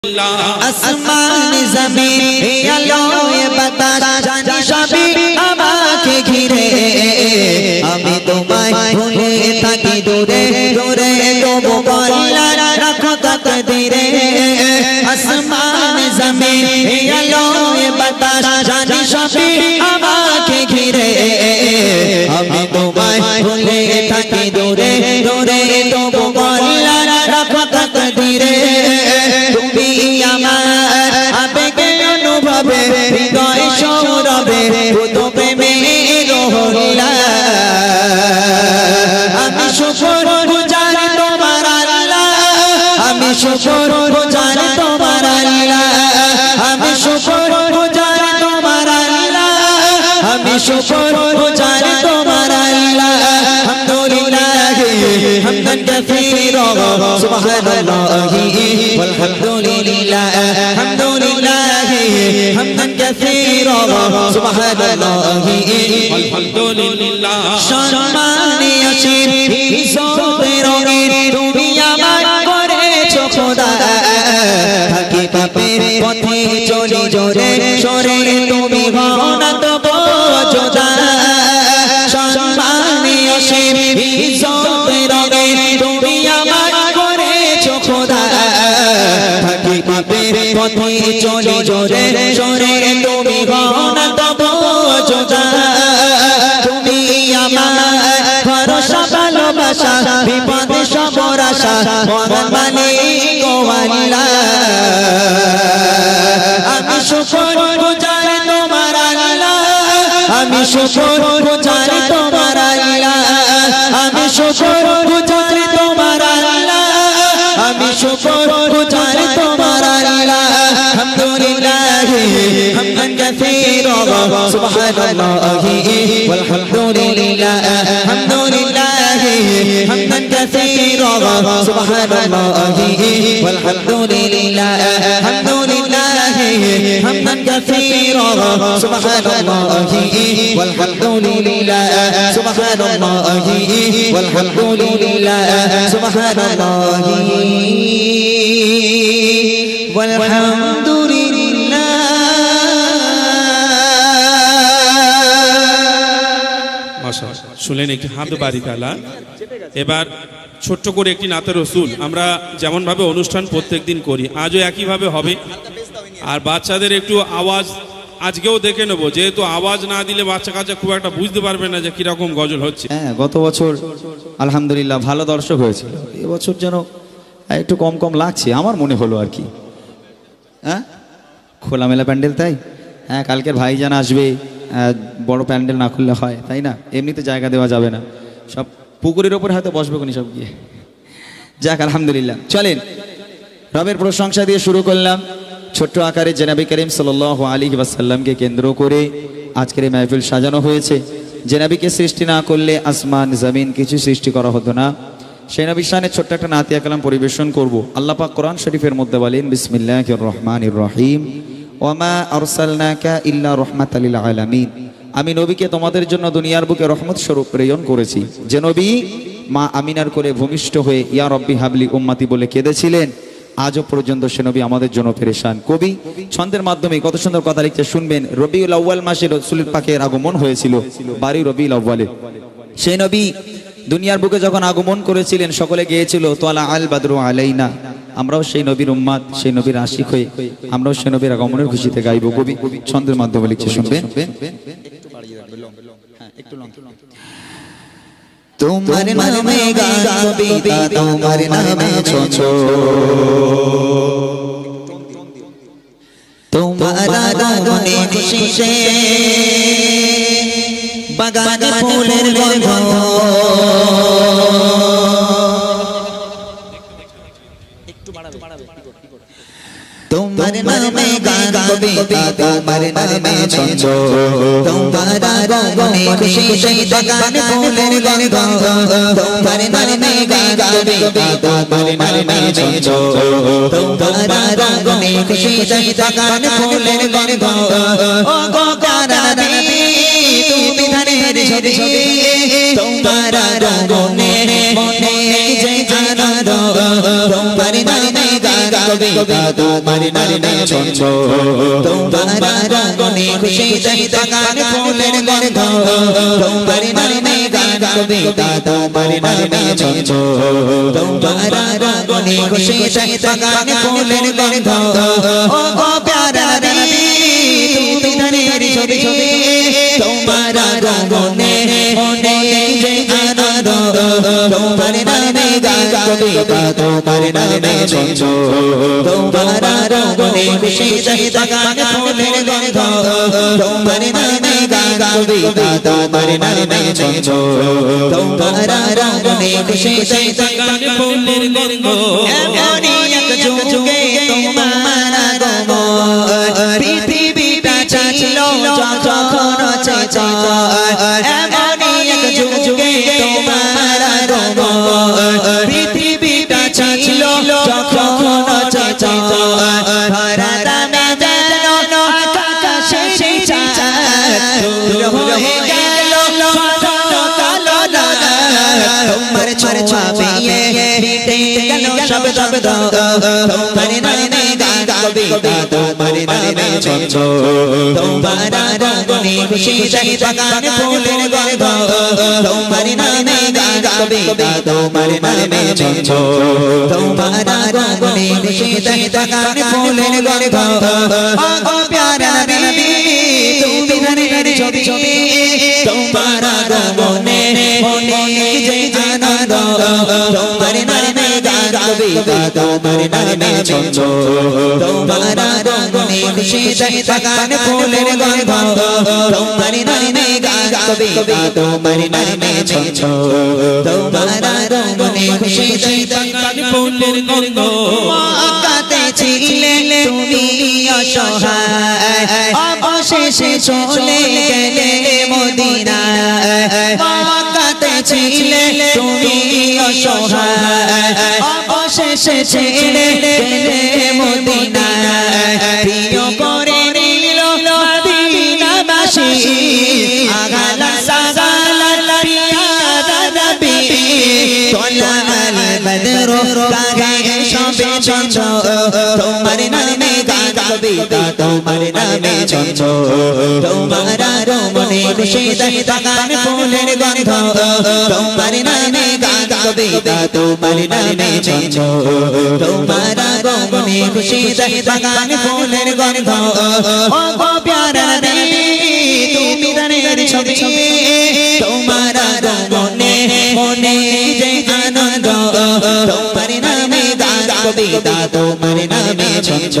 আসমান জমিন আলো বাতাস জানি সবই আমাকে ঘিরে আমি তোমায় ভুলে থাকি দূরে দূরে তবু বলা রাখো তাকদীরে আসমান জমিন আলো বাতাস জানি সবই আমাকে ঘিরে আমি তোমায় ভুলে থাকি দূরে দূরে তবু বলা রাখো তাকদীরে তুমি আমার আবেগে অনুভবে হৃদয় সৌরভে তো প্রেমের রহলা আমি শুকর গুজার তোমার আল্লাহ আমি শুকর গুজার তোমার আল্লাহ আমি শুকর গুজার তোমার আল্লাহ আমি শুকর গুজার তোমার আল্লাহ আলহামদুলিল্লাহ হামদান কাসীরা সুবহানাল্লাহি والحمد لله الحمد لله حمدا كثيرا سبحان الله والحمد لله সম্মানে আসির ইজ্জতের রঙের তুমি আমার করেছো খোদা থাকি পাপের পথে চলি জোরে সরে তুমি হও না তবু জোদা সম্মানে আসির ইজ্জতের রঙের তুমি আমার করেছো খোদা থাকি পাপের পথে চলি জোরে সরে তুমি হও না তবু জোদা তুমি আমার ভরসা ভালোবাসা বিপদে সবর আশা মরণ মানে গো আল্লাহ আমি শুকর গুজার তোমার আল্লাহ আমি শুকর গুজার তোমার আল্লাহ আমি শুকর গুজার তোমার আল্লাহ আমি শুকর গুজার তোমার আল্লাহ আলহামদুলিল্লাহ হামদান কাসীরা সুবহানাল্লাহি ওয়ালহামদুলিল্লাহ আলহামদুলিল্লাহ হামদান কাসীরা সুবহানাল্লাহি ওয়ালহামদুলিল্লাহ আলহামদুলিল্লাহ হামদান কাসীরা সুবহানাল্লাহি ওয়ালহামদুলিল্লাহ সুবহানাল্লাহি ওয়ালহামদুলিল্লাহ সুবহানাল্লাহি walhamdulillah মাশাআল্লাহ শুনলেন একটি হামদ বাড়ি তাআলা। এবার ছোট্ট করে একটি নাতে রাসূল আমরা যেমন ভাবে অনুষ্ঠান প্রত্যেকদিন করি আজও একই ভাবে হবে। আর বাচ্চাদের একটু আওয়াজ আজকেও দেখে নেব, যেহেতু আওয়াজ না দিলে বাচ্চা কাচ্চা খুব একটা বুঝতে পারবে না যে কিরকম গজল হচ্ছে। হ্যাঁ, গত বছর আলহামদুলিল্লাহ ভালো দর্শক হয়েছিল, এবছর যেন একটু কম কম লাগছে আমার মনে হলো আর কি। হ্যাঁ, খোলামেলা প্যান্ডেল তাই। হ্যাঁ, কালকের ভাইজান আসবে, বড় প্যান্ডেল না খুললে হয় তাই না, এমনিতে জায়গা দেওয়া যাবে না, সব পুকুরের ওপর হয়তো বসবে কোনি সব গিয়ে। যাক আলহামদুলিল্লাহ, চলেন রবের প্রশংসা দিয়ে শুরু করলাম। ছোট্ট আকারে জনাবে করিম সাল্লাল্লাহু আলাইহি ওয়াসাল্লামকে কেন্দ্র করে আজকের এই মাহফিল সাজানো হয়েছে। যে নবীকে সৃষ্টি না করলে আসমান জমিন কিছু সৃষ্টি করা হতো না। সেই নবীর শানে ছোট্ট একটা নাতিয়া কালাম পরিবেশন করব। আল্লাহ পাক কোরআন শরীফের মধ্যে বলেন, বিসমিল্লাহির রহমানির রহিম, ওয়ামা আরসালনাকা ইল্লা রাহমাতাল লিল আলামিন। আমি নবীকে তোমাদের জন্য দুনিয়ার বুকে রহমত স্বরূপ প্রেরণ করেছি। যে নবী মা আমিনার কোলে ভূমিষ্ঠ হয়ে ইয়া রব্বি হাবলি উম্মতি বলে কেঁদেছিলেন, আজও পর্যন্ত সে নবী আমাদের জন্য পেরেশান। কবি ছন্দের মাধ্যমে কত সুন্দর কথা লিখতে শুনবেন। রবিউল আউয়াল মাসে রাসূল পাকের আগমন হয়েছিল, 12 রবিউল আউয়ালে। সেই নবী দুনিয়ার বুকে যখন আগমন করেছিলেন সকলে গিয়েছিল তোয়ালা আল বাদরু আলাইনা। আমরাও সেই নবীর উম্মাত, সেই নবীর আশিক হয়ে আমরাও সেই নবীর আগমনের খুশিতে গাইব। কবি ছন্দের মাধ্যমে লিখতে শুনবেন। তোমার নামে গান কবিতা তোমার নামে ছোট তোমার আগমনে খুশিতে বাগানে ফুলের গন্ধ তোমার নামে গান কবিতা তোমার নামে ছন্দ তোমার আগমনে খুশিতে বাগানে ফুলের গন্ধ তোমার নামে গান কবিতা তোমার নামে ছন্দ তোমার আগমনে খুশিতে বাগানে ফুলের গন্ধ ও গো কারাবি তুমি ধানের ছবি তোমার আগমনে মনে যে আনন্দ তোমার নামে গান কবিতা তোমার নামে ছন্দ তোমার রঙে খুশিতে বাগান ফুলের গন্ধ তোমার নামে গান কবিতা তোমার নামে ছন্দ তোমার রঙে খুশিতে বাগান ফুলের গন্ধ ও প্যারা নবী তুমি ধনের ছবি তোমার রঙে মনে যে আনন্দ তোমার নামে গান কবিতা তোমার নামে ছন্দ তোমার রঙে খুশিতে বাগান ফুলের গন্ধ তোমার নামে গান কবিতা তোমার নামে ছন্দ তোমার রঙে খুশিতে বাগান ফুলের গন্ধ এমনই এক যুগে তোমার আগমন পৃথিবীটা ছিল যখন চেতন এমনই এক যুগে তোমার আগমন পৃথিবীটা ছিল যখন চেতন ভরা দামে যেন আকাশে চাঁদ দূর হয়ে গেল কালো তোমার ছোঁয়া পেয়ে মিটে গেল সব শব্দ তোমার নামে গান কবিতা তোমার নামে ছন্দ তোমার রঙে খুশিতে বাগান ফুলের গন্ধ তোমার নামে গান কবিতা তোমার নামে ছন্দ তোমার রঙে খুশিতে বাগান ফুলের গন্ধ ও প্যারা নবী তুমি ধনের ছবি তোমার রঙে মনে যে আনন্দ তোমার নামে গান কবিতা তোমার নামে ছন্দ তোমার রঙে খুশিতে বাগান ফুলের গন্ধ তোমার নামে গান কবিতা তোমার নামে ছন্দ তোমার রঙে খুশিতে বাগান ফুলের গন্ধ মক্কাতে ছিলে তুমি অসহায় অবশেষে চলে গেলে মদিনায় মক্কাতে ছিলে তুমি অসহায় অবশেষে ছেড়ে গেলে মদিনায় প্রিয় করে নিল মদিনাবাসী আগালা সাগালা পিয়ারা নবী তোলাল বদর কাগে সবে ছন্দ তোমার নামে গান কবিতা তোমার নামে ছন্দ তোমার রঙে খুশিতে বাগান ফুলের গন্ধ তোমার নামে গান কবিতা তোমার নামে ছন্দ তোমার রঙে খুশিতে বাগান ফুলের গন্ধ ও প্যারা নবী তুমি ধনের ছবি তোমার রঙে মনে যে আনন্দ তোমার নামে গান কবিতা তোমার নামে ছন্দ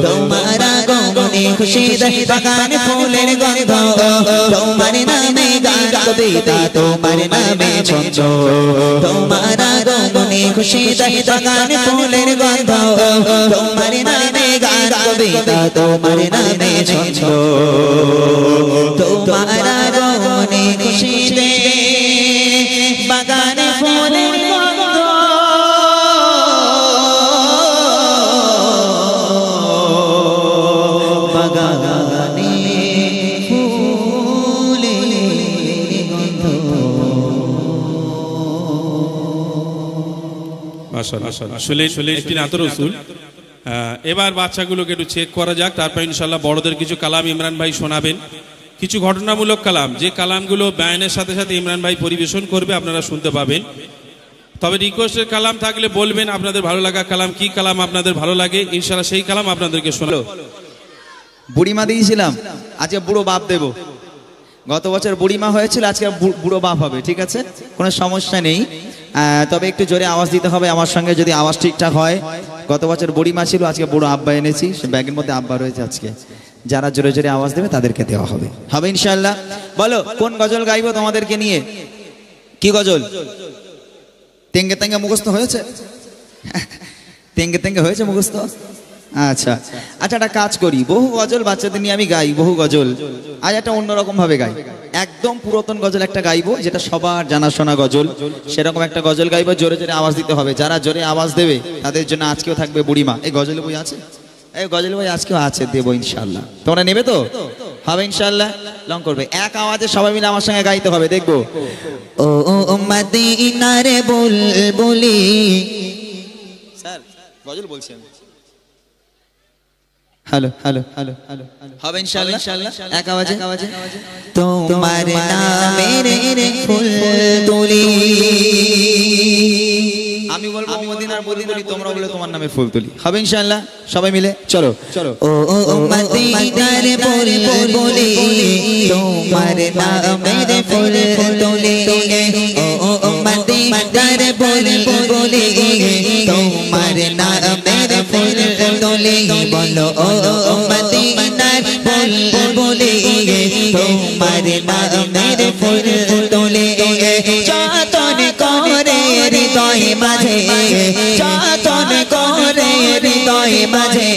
তোমার রঙে খুশিতে বাগান ফুলের গন্ধ তোমার নামে গান কবিতা তোমার নামে ছন্দ তোমার রঙে খুশিতে বাগান ফুলের গন্ধ তোমার নামে গান কবিতা তোমার নামে ছন্দ তোমার রঙে খুশিতে বাগান ফুলের গন্ধ বাগানে ফুলের গন্ধ মাশাআল্লাহ আসলে একটি নাতের রাসূল এবার বাচ্চাগুলোকে একটু চেক করা যাক তারপর ইনশাআল্লাহ বড়দের কিছু কালাম ইমরান ভাই শোনাবেন কিছু ঘটনামূলক কালাম যে কালামগুলো বায়ানের সাথে সাথে ইমরান ভাই পরিবেশন করবে আপনারা শুনতে পাবেন তবে রিকোয়েস্টের কালাম থাকলে বলবেন আপনাদের ভালো লাগা কালাম কি কালাম আপনাদের ভালো লাগে ইনশাআল্লাহ সেই কালাম আপনাদেরকে শোনাবো বুড়িমা দিয়েছিলাম আজকে বুড়ো বাপ দেব গত বছর বুড়িমা হয়েছিল আজকে বুড়ো বাপ হবে ঠিক আছে কোনো সমস্যা নেই তবে একটু জোরে আওয়াজ দিতে হবে আমার সঙ্গে যদি আওয়াজ ঠিকঠাক হয় গত বছর বুড়িমা ছিল আজকে বুড়ো আব্বা এনেছি সে ব্যাগের মধ্যে আব্বা রয়েছে আজকে যারা জোরে জোরে আওয়াজ দেবে তাদেরকে দেওয়া হবে হবে ইনশাআল্লাহ বলো কোন গজল গাইবো তোমাদেরকে নিয়ে কি গজল তেঙ্গে তেঙ্গে মুখস্থ হয়েছে তেঙ্গে তেঙ্গে হয়েছে মুখস্থ আচ্ছা আচ্ছা একটা কাজ করি বহু গজল বাচ্চাদের নিয়ে আমি গাই বহু গজল আজ একটা অন্যরকম ভাবে গাই একদম পুরাতন গজল একটা গাইবো যেটা সবার জানাশোনা গজল সেরকম একটা গজল গাইবো জোরে জোরে আওয়াজ দিতে হবে যারা জোরে আওয়াজ দেবে তাদের জন্য আজকেও থাকবে বুড়িমা এই গজল বই আছে এই গজল বই আজকেও আছে দেবো ইনশাআল্লাহ তোমরা নেবে তো হবে ইনশাআল্লাহ লং করবে এক আওয়াজে সবাই মিলে আমার সঙ্গে গাইতে হবে দেখবো ও মদিনারে বুলবুলি স্যার গজল বলছি আমি হ্যালো হ্যালো হ্যালো হ্যালো হবে ইনশাআল্লাহ এক আওয়াজে তোমার নামের ফুল তুলি আমি বলবো মদিনার মদিনারি তোমরা বলে তোমার নামে ফুল তুলি হবে ইনশাআল্লাহ সবাই মিলে চলো চলো ও মদিনার বলে তোমার নামের ফুল তুলি ও মদিনার বলে তোমার নামের ফুল তুলি বলো ও মদিনার বলে তোমার নামের ফুল তুলি যতন করে হৃদয় মাঝে যতন করে হৃদয় মাঝে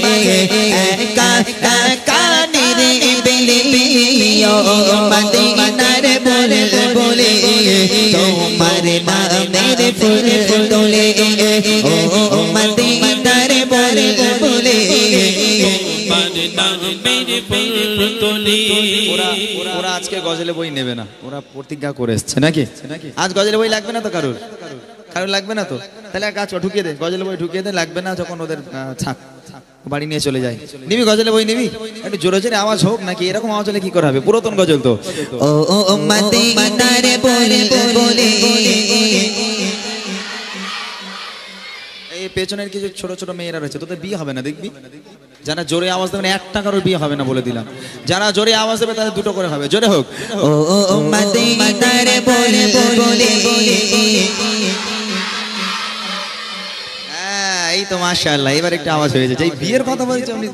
কানের বেলি মদিনার বলে তোমার নামের ফুল তোলে ও মদিনার বলে ওরা আজকে গজলে বই নেবে না, ওরা প্রতিজ্ঞা করে এসছে নাকি আজ গজলে বই লাগবে না তো কারোর লাগবে না তো, তাহলে এক কাজ ঢুকিয়ে দে গজলে বই ঢুকিয়ে দে, লাগবে না যখন ওদের থাক বাড়ি নিয়ে চলে যায়। নিবি গজলে বই নিবি? একটু জোরে জোরে আওয়াজ হোক নাকি, এরকম আওয়াজ হলে কি করে হবে, পুরাতন গজল তো। ও মদিনার বলে এই পেছনের কিছু ছোট ছোট মেয়েরা রয়েছে, তোদের বিয়ে হবে না দেখবি, যারা জোরে আওয়াজ দেবে একটা কারোর বিয়ে হবে না বলে দিলাম, যারা জোরে আওয়াজ দেবে তাদের দুটো করে হবে, জোরে হোক। ও মদিনার বলে এই তো মাশাআল্লাহ, এবার একটা আওয়াজ হয়ে যাচ্ছে। এই বিয়ের কথা বলছে উনি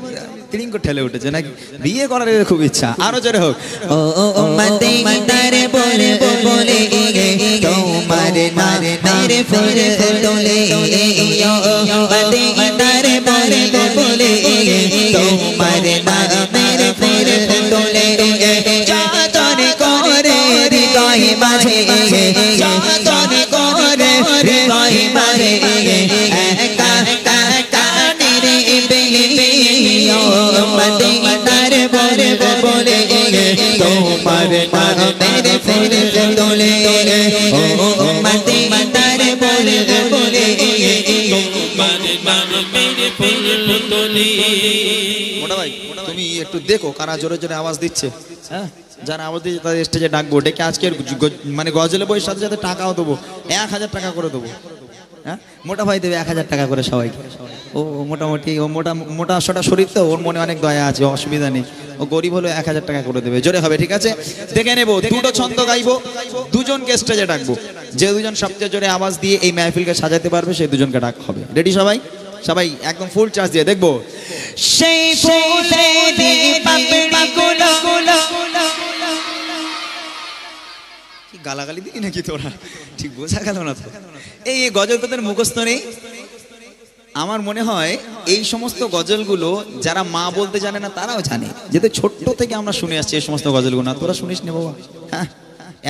তিরিং করে ঠেলে উঠেছে নাকি, বিয়ে করার খুব ইচ্ছা, আরো জোরে হোক। ও মদিনার বলে তোমার নামের ফুল তোলে ও মদিনার বলে তোমার নামের ফুল তোলে যতন করে হৃদয় মাঝে যতন করে হৃদয় মাঝে কানের বেলি মদিনার বলে তোমার নামের ফুল তোলে ও মদিনার বলে মোটা ভাই তুমি একটু দেখো কারা জোরে জোরে আওয়াজ দিচ্ছে, হ্যাঁ যারা আওয়াজ দিচ্ছে তাদের স্টেজে ডাকবো, ডেকে আজকের মানে গজলে বইয়ের সাথে সাথে টাকাও দেবো, 1000 টাকা করে দেবো। হ্যাঁ মোটা ভাই দেবে 1000 টাকা করে সবাইকে। ও মোটামুটি ও মোটা সোটা শরীর তো, ওর মনে অনেক দয়া আছে, অসুবিধা নেই, ও গরিব হলো 1000 টাকা করে দেবে, জোরে হবে ঠিক আছে। দেখে নেবো দুটো ছন্দ গাইবো, দুজনকে স্টেজে ডাকবো, যে দুজন সবচেয়ে জোরে আওয়াজ দিয়ে এই মাহফিলকে সাজাতে পারবে সেই দুজনকে ডাক হবে। রেডি সবাই? সবাই একদম ফুল চার্জ দিয়ে দেখবো। সেই ফুলের পাপড়িগুলো গালাগালি দিই নাকি তোরা, ঠিক বোঝা গেল না তো। এই গজল তোদের মুখস্থ নেই? আমার মনে হয় এই সমস্ত গজলগুলো যারা মা বলতে জানে না তারাও জানে, যেহেতু ছোট্ট থেকে আমরা শুনে আসছি এই সমস্ত গজলগুলো। না তোরা শুনিস নি বাবা? হ্যাঁ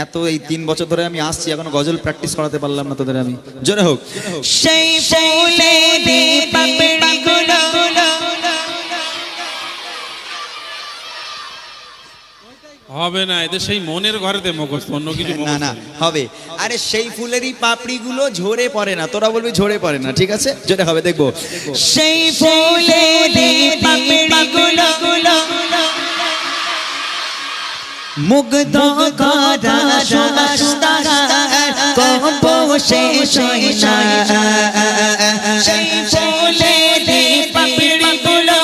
এত এই 3 বছর ধরে আমি আসছি, এখনো গজল প্র্যাকটিস করাতে পারলাম না তোদের আমি, জোরে হোক। সেই ফুলের পাপড়িগুলো হবে না, এদের সেই মনের ঘরেতে মুখস্থ, অন্য কিছু না না হবে। আরে সেই ফুলেরই পাপড়িগুলো ঝরে পড়ে না, তোরা বলবি ঝরে পড়ে না, ঠিক আছে জোরে হবে দেখবো। সেই ফুলের পাপড়িগুলো মুগ্ধ করা বসে সেই ফুলের পাপড়িগুলো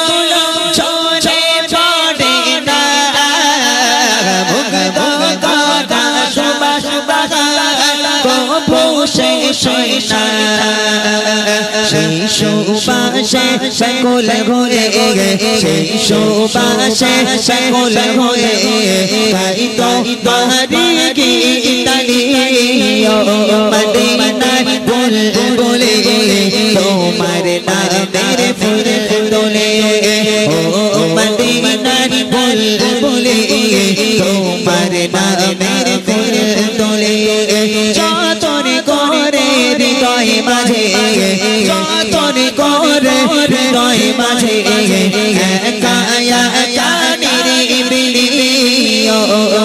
ঝরে পড়ে না, মুগ্ধ করা বসে সেই সুবাসে সকল ঘরে সেই সুবাসে সকল ঘরে তাই তো বাড়ি গীতালি মদিনার বলে তোমার নামের ফুল তোলে ও মদিনার বলে তোমার নামের ফুল তোলে যতন করে হৃদয় মাঝে যতন করে হৃদয় মাঝে কায়া কানের বিলি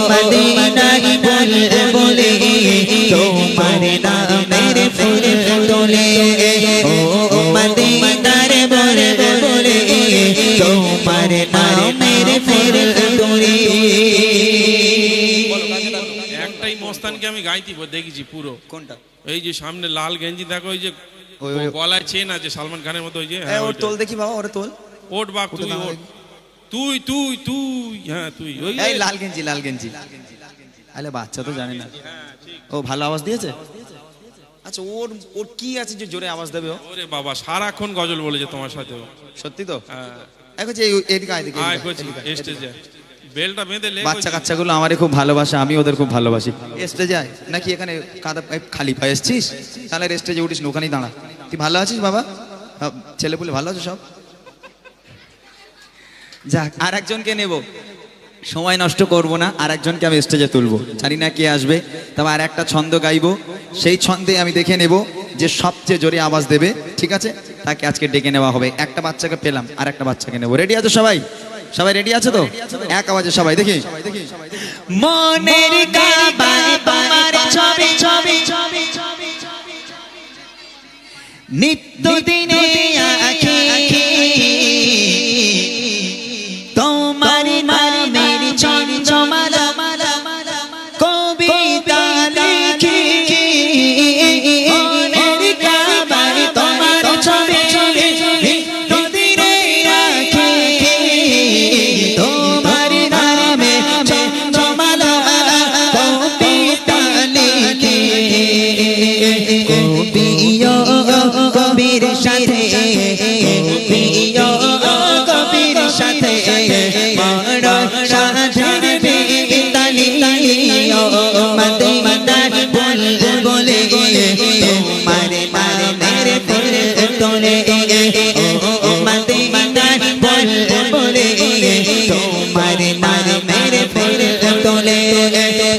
মদিনার বলে তোমার নামের ফুল তোলে ও মদিনার বলে তোমার তোমার নামের ফের তোরে একটাই মস্তানকে আমি গাইতে দেখেছি পুরো। কোনটা? এই যে সামনে লাল গেঞ্জি দেখো, ওই যে ওই- গলায় চেন আছে সালমান খানের মতো, ওই যে হ্যাঁ ওর তোল দেখি বাবা, ওর তোল। ওট বাপ তুই দাঁড়া ওট, তুই তুই তুই হ্যাঁ তুই ওই এই লাল গেঞ্জি, লাল গেঞ্জি। আরে বাচ্চা তো জানে না। ও ভালো আওয়াজ দিয়েছে। আচ্ছা ওর ওর কি আছে যে জোরে আওয়াজ দেবে ও? ওরে বাবা সারাক্ষণ গজল বলেছে তোমার সাথে ও। সত্যি তো? হ্যাঁ এখন যে এদিকে এদিকে আয় করছি স্টেজে বেলটা বেঁধে লে বাচ্চা কাচ্চাগুলো আমারে খুব ভালোবাসে, আমি ওদের খুব ভালোবাসি। স্টেজে যায় নাকি এখানে কাদা খালি পায়ে এসছিস? তাহলে স্টেজে উঠিস না, ওখানেই দাঁড়া। তুই ভালো আছিস বাবা? ছেলে পুলে ভালো আছে সব? যাক আর একজনকে নেব, সময় নষ্ট করব না, আর একজনকে আমি স্টেজে তুলবো। জানি না কে আসবে, তবে আর একটা ছন্দ গাইবো। সেই ছন্দে আমি দেখে নেব যে সবচেয়ে জোরে আওয়াজ দেবে, ঠিক আছে? তাকে আজকে ডেকে নেওয়া হবে। একটা বাচ্চাকে পেলাম, আর একটা বাচ্চাকে নেবো। রেডি আছো সবাই? সবাই রেডি আছে তো? এক আওয়াজে সবাই দেখি। মনের কাবায় তোমার ছবি ছবি নিত্য দিনে আঁখি তোমার নামের চঞ্চমালা কবিতা লিখি মনের কাবায় তোমার ছবি নিত্য দিনে আঁখি তোমার নামে চঞ্চমালা কবিতা লিখি কবির সাথে কবির সাথে বড় সাধন বেতালি মদিনার বুলবুলে তোমার নামের ফুল তোলে মদিনার বুলবুলে তোমার নামের ফুল তোলে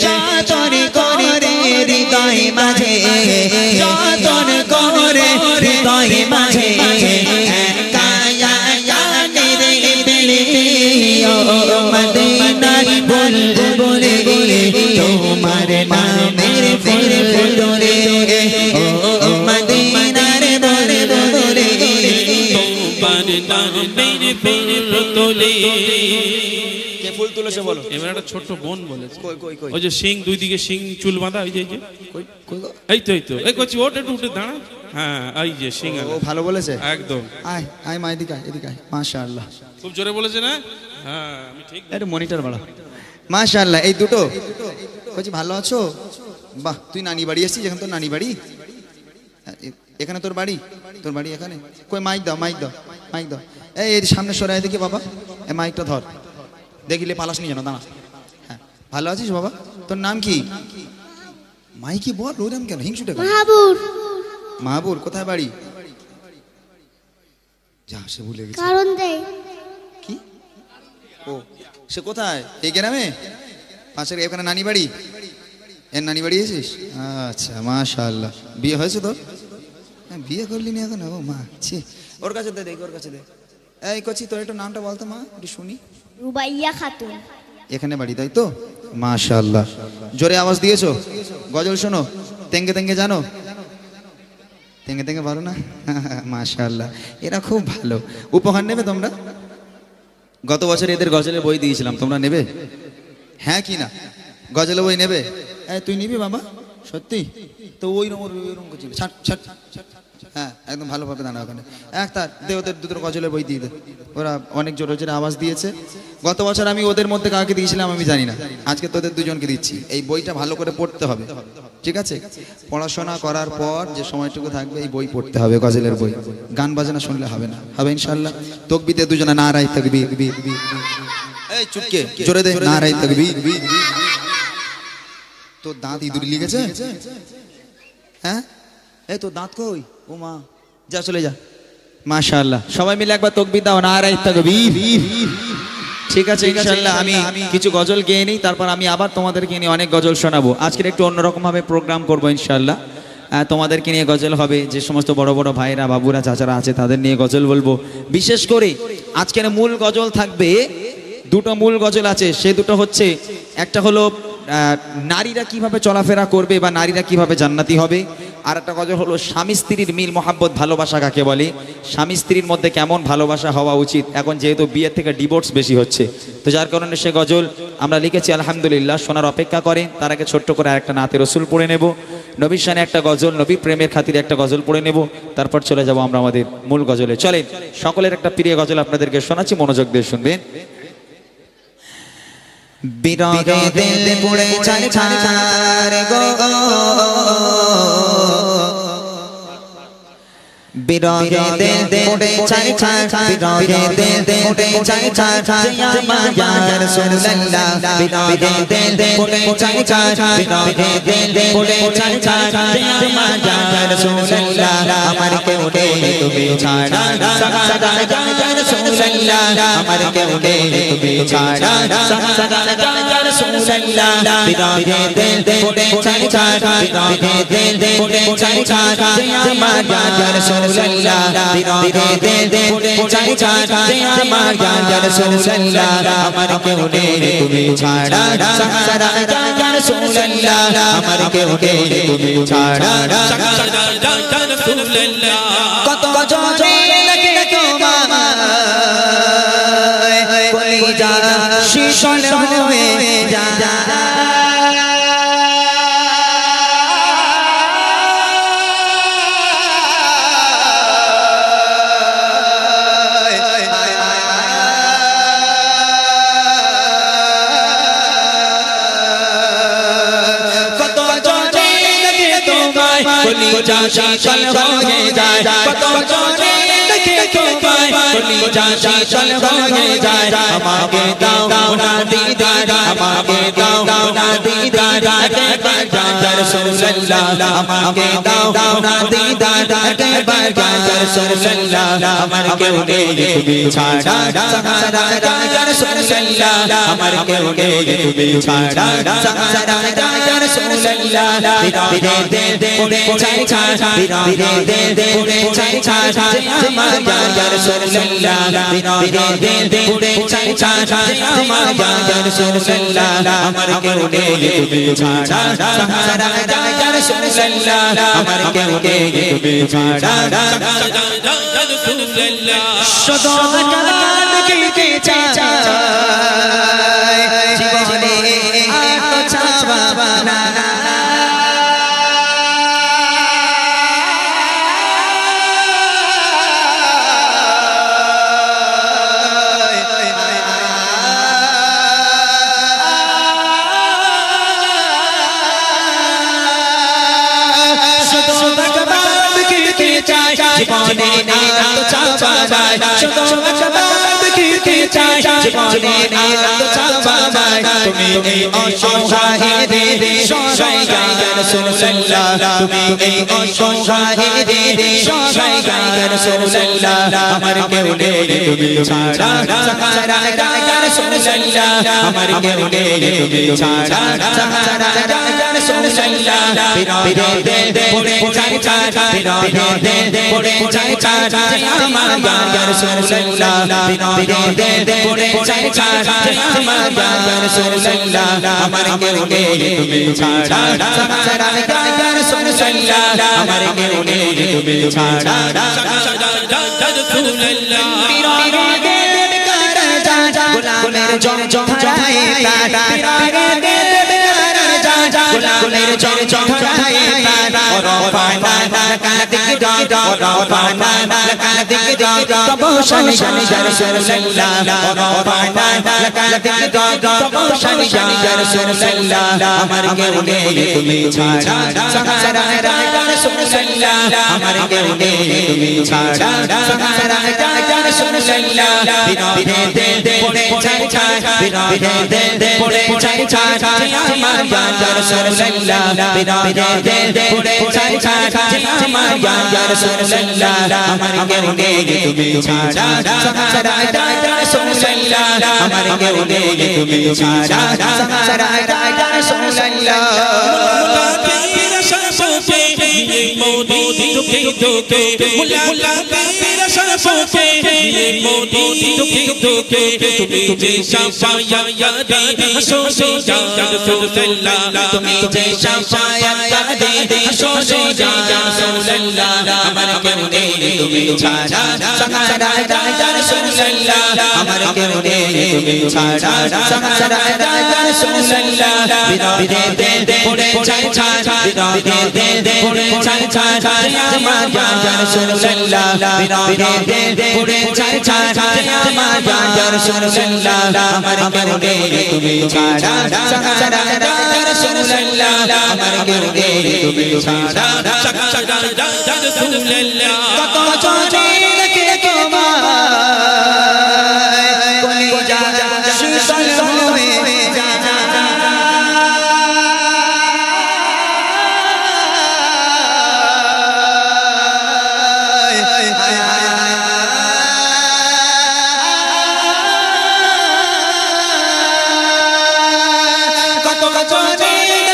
যতন করে হৃদয় মাঝে যতন করে হৃদয় মাঝে কায়ানের বেলে মদিনার বুলবুলে তোমার নামের ফুল তোলে মদিনার বুলবুলে তোমার নামের ফুল তোলে। কে ফুল তুলেছে বলো? এবার একটা ছোট্ট বোন বলেছে, কই কই কই ওই যে সিং দুই দিকে সিং চুল বাঁধা, ওই যে এই যে কই কই গো? এই তো এই তো এই করছি ওটা একটু উঠে দাঁড়া। হ্যাঁ এই যে সিং ও ভালো বলেছে। একদম আয় আয় মা এদিকে আয়, এদিকে আয়। মাশাআল্লাহ, খুব জোরে বলেছে না? হ্যাঁ আমি ঠিক একটু মনিটর বাড়া। মাশাআল্লাহ, এই দুটো বলছি ভালো আছো? বাহ, তুই নানি বাড়ি এসেছিস? এখানে তোর নানি বাড়ি? এখানে তোর বাড়ি? তোর বাড়ি এখানে? কই মাইক দাও, মাইক দাও, মাইক দাও। এই এর সামনে সরাই দেখি বাবা, এই মাইকটা ধর, দেখিলে পালাস নি যেন, দাঁড়া। হ্যাঁ ভালো আছিস বাবা? তোর নাম কি? মাইকি বল, ওরম কেন হিংসুটে কেন? মাহাবুর মাহবুর, কোথায় বাড়ি? যা সে ভুলে গেছে। কারণ দেয় কি? ও সে কোথায়? এই গ্রামে? পাশের এখানে নানি বাড়ি? এর নানি বাড়ি এসেছিস? আচ্ছা মাশাআল্লাহ। বিয়ে হয়েছে তোর? হ্যাঁ বিয়ে করলি না এখন? ও মা ছি, ওর কাছে দে, দেখ ওর কাছে দে। এই কচি তোর একটু নামটা বলতো মা, একটু শুনি। রুবাইয়া খাতুন এখানে বাড়ি তাই তো? মাশাআল্লাহ, জোরে আওয়াজ দিয়েছো। গজল শোনো, তেঙ্গে তেঙ্গে জানো? তেঙ্গে তেঙ্গে পারো না? মাশাআল্লাহ, এরা খুব ভালো। উপহার নেবে তোমরা? গত বছর এদের গজলের বই দিয়েছিলাম, তোমরা নেবে? হ্যাঁ কি না? গজলের বই নেবে? তুই নিবি বাবা? সত্যি তো? ওইরকম করছিল, ছাট ছাট। হ্যাঁ একদম ভালোভাবে দাঁড়া ওখানে। তার দে ওদের দুটো গজলের বই দিয়ে দে, ওরা অনেক জোরে জোরে আওয়াজ দিয়েছে। গত বছর আমি ওদের মধ্যে কাকে দিয়েছিলাম আমি জানি না, আজকে তোদের দুজনকে দিচ্ছি। এই বইটা ভালো করে পড়তে হবে, ঠিক আছে? পড়াশোনা করার পর যে সময়টুকু থাকবে এই বই পড়তে হবে, গজলের বই। গান বাজনা শুনলে হবে না, হবে ইনশাআল্লাহ? তকবিতে দুজনে নারায়ে তাকবীর। এই চুপকে জোরে দে, নারায়ে তাকবীর। তোর দাঁত ইঁদুর লেগেছে? হ্যাঁ এই তোর দাঁত কই? ও মা, যা চলে যা। মাশাআল্লাহ, সবাই মিলে একবার তাকবীর দাও, নারায়ে তাকবীর। ঠিক আছে ইনশাআল্লাহ আমি কিছু গজল গেয়ে নিই, তারপর আমি আবার তোমাদেরকে নিয়ে অনেক গজল শোনাবো। আজকের একটু অন্যরকম ভাবে প্রোগ্রাম করবো ইনশাআল্লাহ। তোমাদেরকে নিয়ে গজল হবে, যে সমস্ত বড় বড় ভাইরা বাবুরা চাচারা আছে তাদের নিয়ে গজল বলবো। বিশেষ করে আজকের মূল গজল থাকবে, দুটো মূল গজল আছে। সে দুটো হচ্ছে, একটা হলো নারীরা কিভাবে চলাফেরা করবে বা নারীরা কিভাবে জান্নাতি হবে, আর একটা গজল হলো স্বামী স্ত্রীর মিল মহাব্বত ভালোবাসা কাকে বলে, স্বামী স্ত্রীর মধ্যে কেমন ভালোবাসা হওয়া উচিত। এখন যেহেতু বিয়ের থেকে ডিভোর্স বেশি হচ্ছে, তো যার কারণে সে গজল আমরা লিখেছি আলহামদুলিল্লাহ। শোনার অপেক্ষা করেন, তার আগে ছোট্ট করে আরেকটা নাতে রসুল পড়ে নেব, নবীর শানে একটা গজল, নবী প্রেমের খাতিরে একটা গজল পড়ে নেব, তারপর চলে যাব আমরা আমাদের মূল গজলে। চলেন, সকলের একটা প্রিয় গজল আপনাদেরকে শোনাচ্ছি, মনোযোগ দিয়ে শুনবেন। বিরহে দিল পুড়ে ছারছার গো, বিরহে দিল পুড়ে ছারছার, বিরহে দিল পুড়ে ছারছার, ইয়া মায়া রাসূলুল্লাহ। বিরহে দিল পুড়ে ছারছার, বিরহে দিল পুড়ে ছারছার, ইয়া মায়া রাসূলুল্লাহ। আমার কেউ নেই তুমি ছাড়া, সদা ইয়া রাসূলুল্লাহ। আমার কেউ নেই তুমি ছাড়া, সদা ইয়া রাসূলুল্লাহ। বিরহে দিল পুড়ে ছারছার, বিরহে দিল পুড়ে ছারছার, ইয়া মায়া রাসূলুল্লাহ। বিরহে দিল পুড়ে ছারছার, ইয়া মায়া রাসূলুল্লাহ। আমার কেউ নেই তুমি ছাড়া, সদা ইয়া রাসূলুল্লাহ। আমার কেউ নেই তুমি ছাড়া, কত জনে লাগে তোমায় কলিজা শীতল হয়ে যায়। কত জনে লাগে তোমায় কলিজা শীতল হয়ে যায়, কত জনে লাগে তোমায় কলিজা শীতল হয়ে যায়। আমাকে দাও না দিদার, আমাকে দাও না দিদার, ইয়া রাসূলুল্লাহ। আমাকে দাও না দিদার, ইয়া রাসূলুল্লাহ। আমার কেউ নেই তুমি ছাড়া, সদা ইয়া রাসূলুল্লাহ। আমার কেউ নেই তুমি ছাড়া, সদা ইয়া রাসূলুল্লাহ। বিরহে দিল পুড়ে ছারছার, বিরহে দিল পুড়ে ছারছার, ইয়া মায়া রাসূলুল্লাহ। বিরহে দিল পুড়ে ছারছার, ইয়া মায়া রাসূলুল্লাহ। আমার কেউ নেই তুমি ছাড়া, সদা ইয়া রাসূলুল্লাহ। আমার কেউ নেই তুমি ছাড়া, শুধু কালাম কি চাই জীবনে আর তো চাওয়া না। জীবনে আর তো চাওয়া যায়, শুধু কালাম কি চাই জীবনে আর তো চাওয়া যায়। তুমি এই অসহায়দের সহায় ইয়া রাসূলুল্লাহ। তুমি এই অসহায়দের সহায় ইয়া রাসূলুল্লাহ। আমার কেউ নেই তুমি ছাড়া, সদা ইয়া রাসূলুল্লাহ। আমার কেউ নেই তুমি ছাড়া, সদা ইয়া রাসূলুল্লাহ। বিরহে দিল পুড়ে ছারছার, বিরহে দিল পুড়ে ছারছার, ইয়া মায়া রাসূলুল্লাহ। বিরহে দিল পুড়ে ছারছার, ইয়া মায়া রাসূলুল্লাহ। আমার কেউ নেই তুমি ছাড়া, সদা ইয়া রাসূলুল্লাহ। আমার কেউ নেই তুমি ছাড়া, সদা ইয়া রাসূলুল্লাহ। বিরহে দিল বেকার যায়, গোলামের জম ধরায় প্রাণ, বিরহে দিল বেকার যায়, গোলামের জম ধরায় প্রাণ। রবানা লাকাদিক দাদা, রবানা লাকাদিক দাদা, তবশান ইয়া রাসূলুল্লাহ। রবানা লাকাদিক দাদা, তবশান ইয়া রাসূলুল্লাহ। আমার কেউ নেই তুমি ছাড়া, সদা ইয়া রাসূলুল্লাহ। আমার কেউ নেই তুমি ছাড়া, সদা ইয়া রাসূলুল্লাহ। বিরহে দিল পুড়ে ছারছার, বিরহে দিল পুড়ে ছারছার, ইয়া মায়া রাসূলুল্লাহ। বিরহে দিল পুড়ে ছারছার, ইয়া মায়া রাসূলুল্লাহ। আমার কেউ নেই তুমি ছাড়া, সদা ইয়া রাসূলুল্লাহ। আমার কেউ নেই তুমি ছাড়া, সদা ইয়া রাসূলুল্লাহ। নিয়ে মোদি দুঃখে দুঃখে মুলাকাতের আশাপোকে নিয়ে মোদি দুঃখে দুঃখে তুমি যে শাফায়াত দে হাসো সে ইয়া রাসূলুল্লাহ তুমি যে শাফায়াত দে হাসো সে ইয়া রাসূলুল্লাহ আমার কেউ নেই তুমি ছাড়া সাহারা ইয়া রাসূলুল্লাহ আমার কেউ নেই তুমি ছাড়া সাহারা ইয়া রাসূলুল্লাহ বিদে পড়ে চাই বিদে পড়ে চাই আমার ইয়া রাসূলুল্লাহ বিদে পড়ে চাই আমার ইয়া রাসূলুল্লাহ আমার কেউ নেই তুমি ছাড়া সাহারা ইয়া রাসূলুল্লাহ আমার কেউ নেই তুমি ছাড়া সাহারা ইয়া রাসূলুল্লাহ কত চোখে দেখে তোমায় কলিজা শীতল হয়ে যায় কত চোখে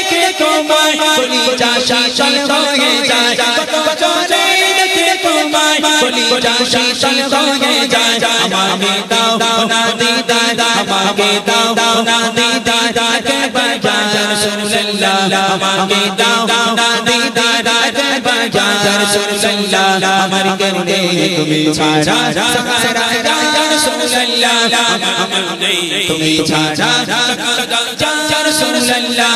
দেখে তোমায় কলিজা শীতল হয়ে যায় কত চোখে দেখে তোমায় কলিজা শীতল হয়ে যায় আমাকে দাও না দিদার আমাকে দাও না দিদার একবার ইয়া রাসূলুল্লাহ আমাকে দাও না দিদার একবার ইয়া রাসূলুল্লাহ আমার কেউ নেই তুমি ছাড়া সাহারা ইয়া রাসূলুল্লাহ আমার নেই তুমি ছাড়া ইয়া রাসূলুল্লাহ